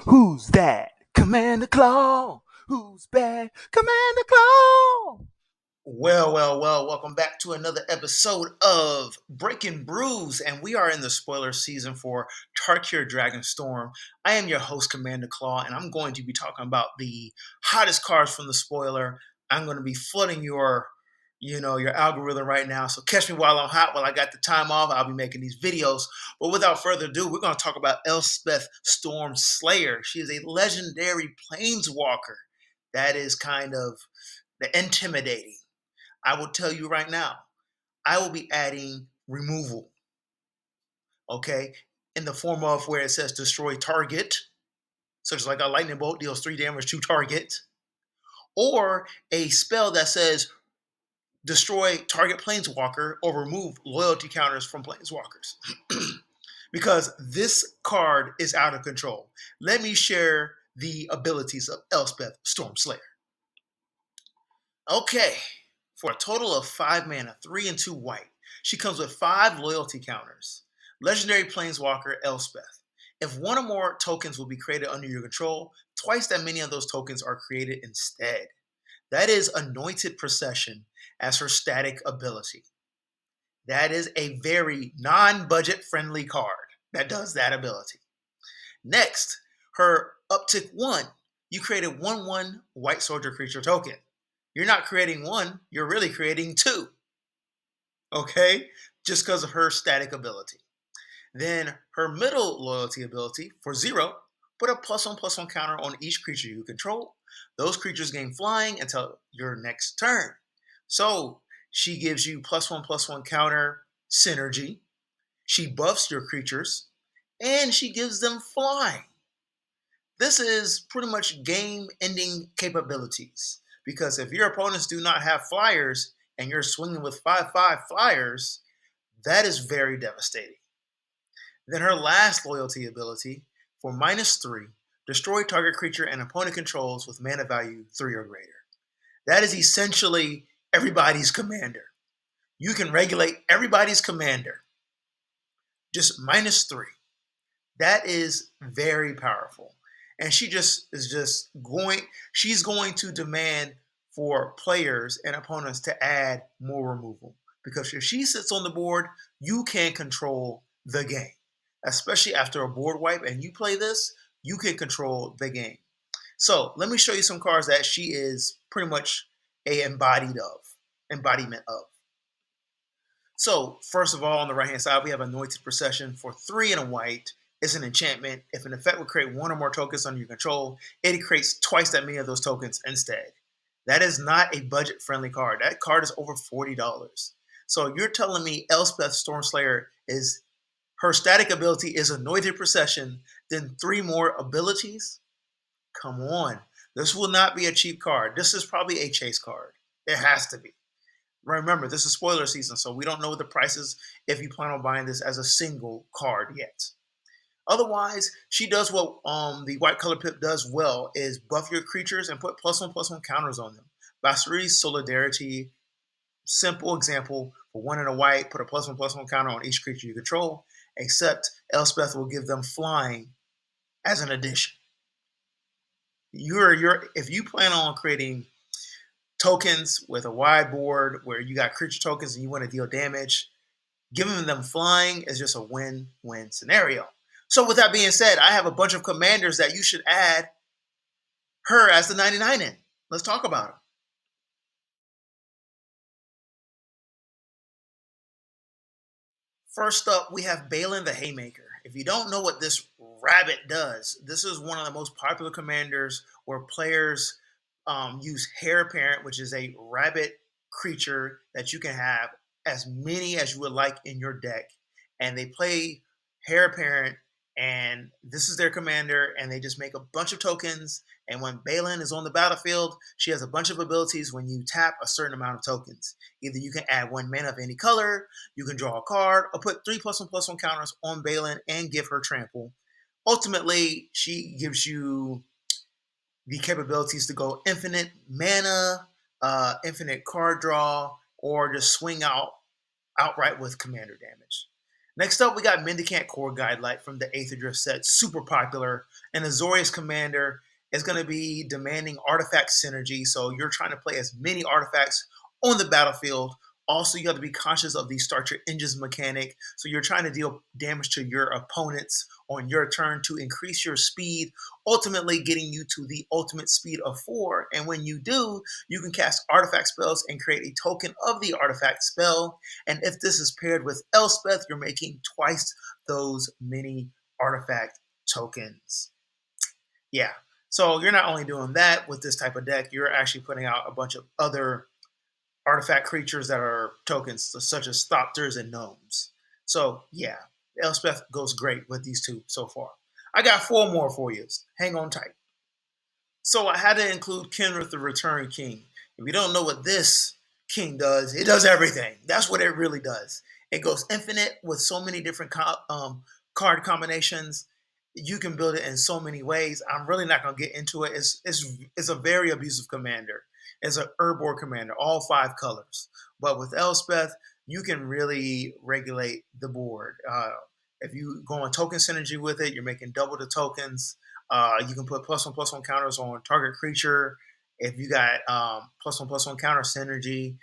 Who's that? Commander Claw. Who's bad? Commander Claw. Well, welcome back to another episode of Breaking Brews, and we are in the spoiler season for Tarkir Dragonstorm. I am your host, Commander Claw, and I'm going to be talking about the hottest cards from the spoiler. I'm going to be flooding your algorithm right now, so catch me while I'm hot, while I got the time off. I'll be making these videos. But without further ado, we're going to talk about Elspeth Storm Slayer. She is a legendary planeswalker that is kind of the intimidating. I will tell you right now, I will be adding removal, okay, in the form of where it says destroy target, such as like a lightning bolt deals 3 damage to target, or a spell that says destroy target planeswalker or remove loyalty counters from planeswalkers. Because this card is out of control. Let me share the abilities of Elspeth Stormslayer. Okay, for a total of 5 mana, 3 and 2 white. She comes with 5 loyalty counters. Legendary Planeswalker Elspeth. If one or more tokens will be created under your control, twice that many of those tokens are created instead. That is Annoited Procession as her static ability. That is a very non-budget friendly card that does that ability. Next, her uptick 1. You create a 1/1 white soldier creature token. You're not creating 1, you're really creating 2. Okay? Just because of her static ability. Then her middle loyalty ability for 0, put a +1/+1 counter on each creature you control. Those creatures gain flying until your next turn. So she gives you +1/+1 counter synergy. She buffs your creatures, and she gives them flying. This is pretty much game-ending capabilities. Because if your opponents do not have flyers and you're swinging with 5/5 flyers, that is very devastating. Then her last loyalty ability for -3, destroy target creature and opponent controls with mana value 3 or greater. That is essentially everybody's commander. You can regulate everybody's commander. Just -3. That is very powerful. And she's going to demand for players and opponents to add more removal. Because if she sits on the board, you can control the game. Especially after a board wipe and you play this, you can control the game. So let me show you some cards that she is pretty much a embodiment of. So, first of all, on the right hand side, we have Annoited Procession for 3 and a white. It's an enchantment. If an effect will create 1 or more tokens under your control, it creates twice that many of those tokens instead. That is not a budget friendly card. That card is over $40. So, you're telling me Elspeth Stormslayer is her static ability is Annoited Procession, then 3 more abilities? Come on. This will not be a cheap card. This is probably a chase card. It has to be. Remember, this is spoiler season, so we don't know the prices if you plan on buying this as a single card yet. Otherwise, she does what the white color pip does well is buff your creatures and put +1/+1 counters on them. Basri's Solidarity, simple example for 1 and a white, put a +1/+1 counter on each creature you control, except Elspeth will give them flying as an addition. If you plan on creating tokens with a wide board where you got creature tokens and you want to deal damage, giving them flying is just a win-win scenario. So with that being said, I have a bunch of commanders that you should add her as the 99 in. Let's talk about them. First up, we have Baylen the Haymaker. If you don't know what this rabbit does, this is one of the most popular commanders where players use Heir Apparent, which is a rabbit creature that you can have as many as you would like in your deck. And they play Heir Apparent, and this is their commander, and they just make a bunch of tokens. And when Baylen is on the battlefield, she has a bunch of abilities when you tap a certain amount of tokens. Either you can add 1 mana of any color, you can draw a card, or put 3 +1/+1 counters on Baylen and give her trample. Ultimately, she gives you the capabilities to go infinite mana, infinite card draw, or just swing out outright with commander damage. Next up, we got Mendicant Core Guidelight from the Aether Drift set, super popular. And Azorius Commander is going to be demanding artifact synergy, so you're trying to play as many artifacts on the battlefield. Also, you have to be conscious of the start your engines mechanic, so you're trying to deal damage to your opponents on your turn to increase your speed, ultimately getting you to the ultimate speed of 4. And when you do, you can cast artifact spells and create a token of the artifact spell. And if this is paired with Elspeth, you're making twice those many artifact tokens. Yeah. So you're not only doing that with this type of deck, you're actually putting out a bunch of other artifact creatures that are tokens, such as Thopters and Gnomes. So yeah, Elspeth goes great with these two so far. I got 4 more for you. Hang on tight. So I had to include Kenrith the Return King. If you don't know what this king does, it does everything. That's what it really does. It goes infinite with so many different card combinations. You can build it in so many ways. I'm really not going to get into it. It's a very abusive commander. It's an Urborg commander, all 5 colors. But with Elspeth, you can really regulate the board. If you go on token synergy with it, you're making double the tokens. You can put +1/+1 counters on target creature. If you got +1/+1 counter synergy,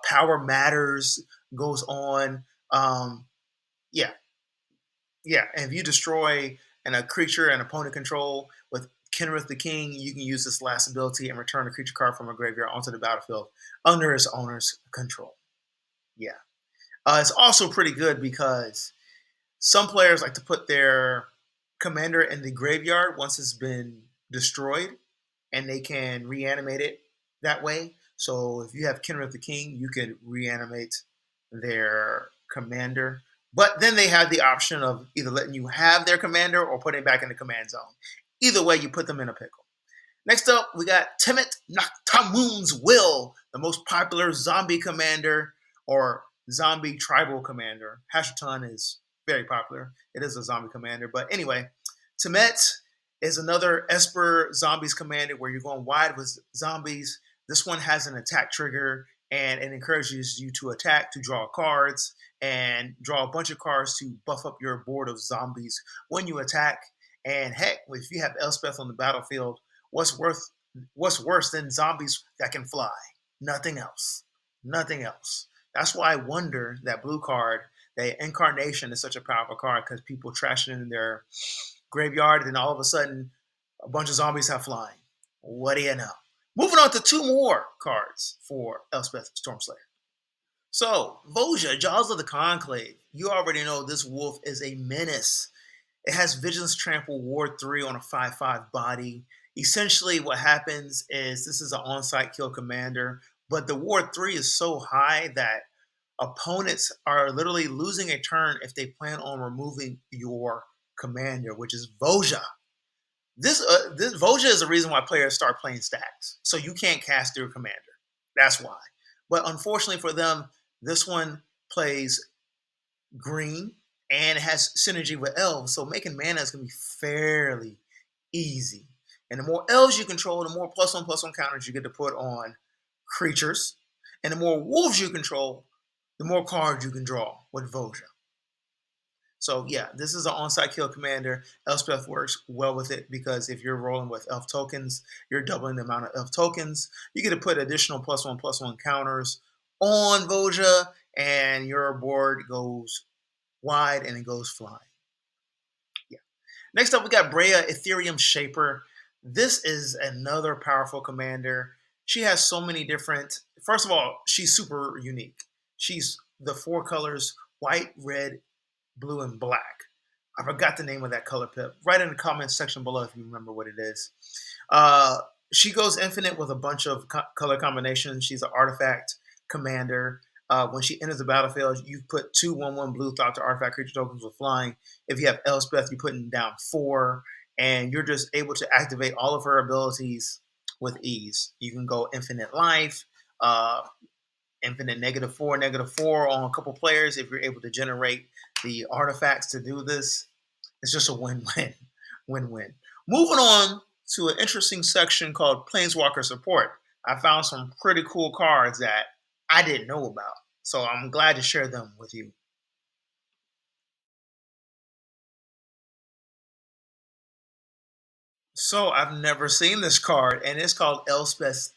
power matters goes on. Yeah, yeah. And if you destroy a creature and opponent control with Kenrith the King, you can use this last ability and return a creature card from a graveyard onto the battlefield under its owner's control. Yeah, it's also pretty good because some players like to put their commander in the graveyard once it's been destroyed, and they can reanimate it that way. So if you have Kenrith the King, you could reanimate their commander. But then they have the option of either letting you have their commander or putting it back in the command zone. Either way, you put them in a pickle. Next up, we got Temmet Naktamun's Will, the most popular zombie commander or zombie tribal commander. Hashaton is very popular. It is a zombie commander. But anyway, Temmet is another Esper zombies commander where you're going wide with zombies. This one has an attack trigger and it encourages you to attack, to draw cards, and draw a bunch of cards to buff up your board of zombies when you attack. And heck, if you have Elspeth on the battlefield, what's worse than zombies that can fly? Nothing else. Nothing else. That's why I wonder that blue card, the Incarnation, is such a powerful card because people trash it in their graveyard, and then all of a sudden, a bunch of zombies have flying. What do you know? Moving on to 2 more cards for Elspeth Stormslayer. So, Voja, Jaws of the Conclave. You already know this wolf is a menace. It has Vigilance Trample Ward 3 on a 5/5 body. Essentially, what happens is this is an on-site kill commander, but the Ward 3 is so high that opponents are literally losing a turn if they plan on removing your commander, which is Voja. This Voja is the reason why players start playing stacks. So you can't cast your commander. That's why. But unfortunately for them, this one plays green and it has synergy with elves. So making mana is going to be fairly easy. And the more elves you control, the more +1/+1 counters you get to put on creatures. And the more wolves you control, the more cards you can draw with Voja. So yeah, this is an on-site kill commander. Elspeth works well with it because if you're rolling with elf tokens, you're doubling the amount of elf tokens. You get to put additional +1/+1 counters on Voja, and your board goes wide and it goes flying. Yeah. Next up, we got Brea, Ethereum Shaper. This is another powerful commander. She has so many different. First of all, she's super unique. She's the 4 colors: white, red, blue, and black. I forgot the name of that color pip. Write in the comments section below if you remember what it is. Uh, she goes infinite with a bunch of color combinations. She's an artifact commander. When she enters the battlefield, you put 2/1/1 blue thought to artifact creature tokens with flying. If you have Elspeth, you're putting down 4, and you're just able to activate all of her abilities with ease. You can go infinite life, infinite -4/-4 on a couple players if you're able to generate the artifacts to do this. It's just a win-win. Win-win. Moving on to an interesting section called Planeswalker Support. I found some pretty cool cards that I didn't know about. So I'm glad to share them with you. So I've never seen this card, and it's called Elspeth's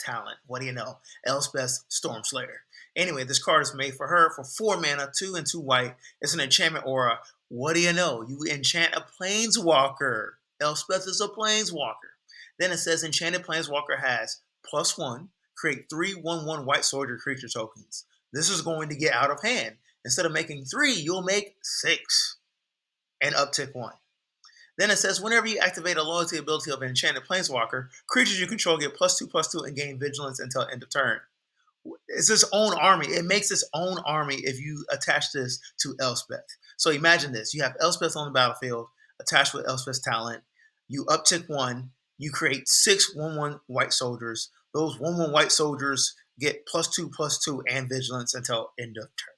Talent. What do you know? Elspeth's Stormslayer. Anyway, this card is made for her for 4 mana, 2 and 2 white. It's an enchantment aura. What do you know? You enchant a planeswalker. Elspeth is a planeswalker. Then it says enchanted planeswalker has +1, create 3/1/1 white soldier creature tokens. This is going to get out of hand. Instead of making 3, you'll make 6 and uptick 1. Then it says, whenever you activate a loyalty ability of an enchanted planeswalker, creatures you control get +2/+2 and gain vigilance until end of turn. It's its own army. It makes its own army if you attach this to Elspeth. So imagine this. You have Elspeth on the battlefield, attached with Elspeth's talent. You uptick 1. You create 6/1/1 white soldiers. Those 1/1 white soldiers get +2/+2 and vigilance until end of turn.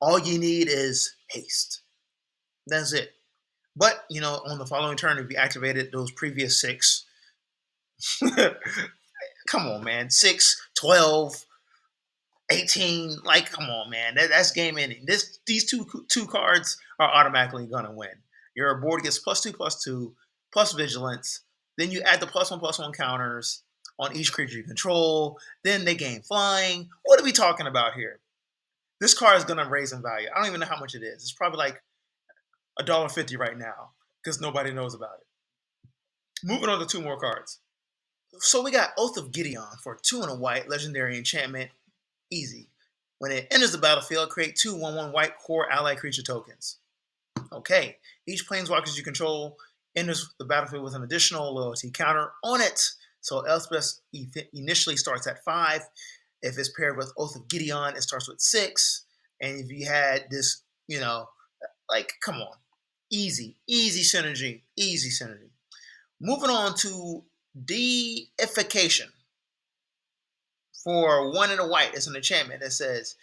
All you need is haste. That's it. But, on the following turn, if you activated those previous 6, come on, man. 6, 12, 18, like, come on, man. That's game ending. These two cards are automatically going to win. Your board gets +2/+2, plus vigilance. Then you add the +1/+1 counters on each creature you control. Then they gain flying. What are we talking about here? This card is going to raise in value. I don't even know how much it is. It's probably like $1.50 right now because nobody knows about it. Moving on to 2 more cards. So we got Oath of Gideon for 2 and a white, legendary enchantment, easy. When it enters the battlefield, create 2/1/1 white core ally creature tokens. Okay, each planeswalkers you control enters the battlefield with an additional loyalty counter on it. So Elspeth initially starts at 5. If it's paired with Oath of Gideon, it starts with 6. And if you had this, like, come on, easy synergy, easy synergy. Moving on to Deification for 1 and a white. It's an enchantment that says,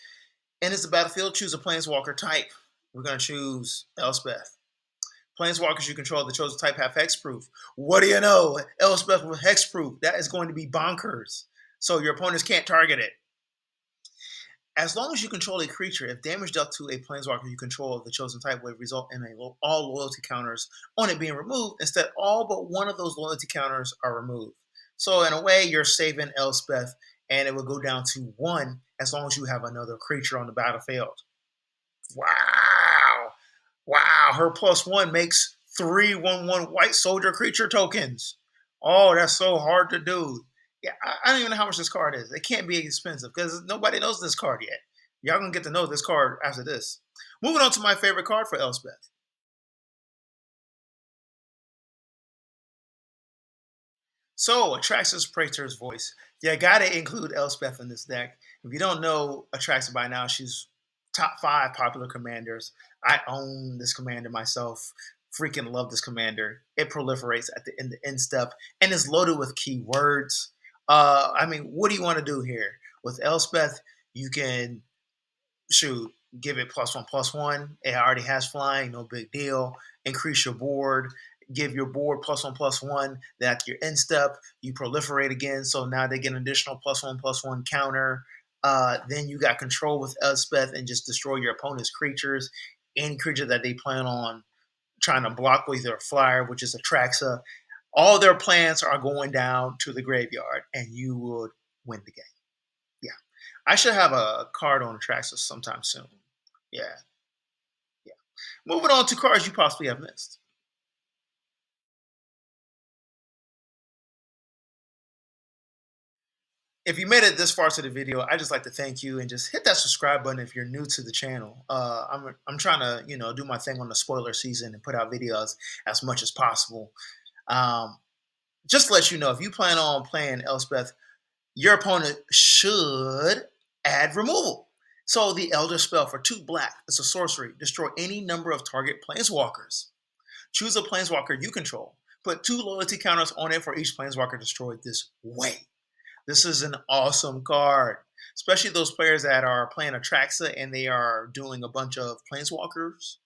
enters the battlefield, choose a planeswalker type. We're going to choose Elspeth. Planeswalkers you control the chosen type have hexproof. What do you know? Elspeth with hexproof. That is going to be bonkers. So your opponents can't target it. As long as you control a creature, if damage dealt to a planeswalker you control of the chosen type would result in all loyalty counters on it being removed. Instead, all but one of those loyalty counters are removed. So in a way, you're saving Elspeth, and it will go down to 1 as long as you have another creature on the battlefield. Wow. Wow. Her +1 makes 3/1/1 white soldier creature tokens. Oh, that's so hard to do. Yeah, I don't even know how much this card is. It can't be expensive because nobody knows this card yet. Y'all gonna get to know this card after this. Moving on to my favorite card for Elspeth. So, Atraxa's Praetor's voice. You gotta include Elspeth in this deck. If you don't know Atraxa by now, she's top 5 popular commanders. I own this commander myself. Freaking love this commander. It proliferates at the end step and is loaded with keywords. What do you want to do here? With Elspeth, you can shoot, give it +1/+1. It already has flying, no big deal. Increase your board, give your board +1/+1. Then at your end step, you proliferate again. So now they get an additional +1/+1 counter. Then you got control with Elspeth and just destroy your opponent's creatures. Any creature that they plan on trying to block with their flyer, which is Atraxa. All their plans are going down to the graveyard, and you would win the game. Yeah. I should have a card on Atraxa sometime soon. Yeah. Yeah. Moving on to cards you possibly have missed. If you made it this far to the video, I just like to thank you and just hit that subscribe button if you're new to the channel. I'm trying to do my thing on the spoiler season and put out videos as much as possible. Um, just to let you know, if you plan on playing Elspeth, your opponent should add removal. So the Elder Spell for 2 black, it's a sorcery. Destroy any number of target planeswalkers. Choose a planeswalker you control. Put 2 loyalty counters on it for each planeswalker destroyed this way. This is an awesome card, especially those players that are playing Atraxa and they are doing a bunch of planeswalkers.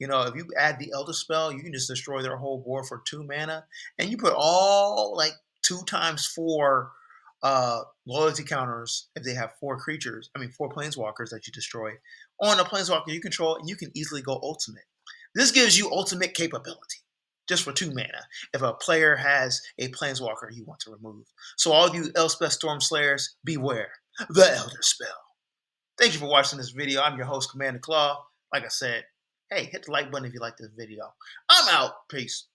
If you add the Elder Spell, you can just destroy their whole board for 2 mana, and you put all like 2 times 4 loyalty counters if they have 4 creatures. 4 planeswalkers that you destroy on a planeswalker you control, and you can easily go ultimate. This gives you ultimate capability. just for 2 mana if a player has a planeswalker you want to remove. So all of you Elspeth Storm Slayers, beware the Elder Spell. Thank you for watching this video. I'm your host, Commander Claw. Like I said, hey, hit the like button if you like this video. I'm out. Peace.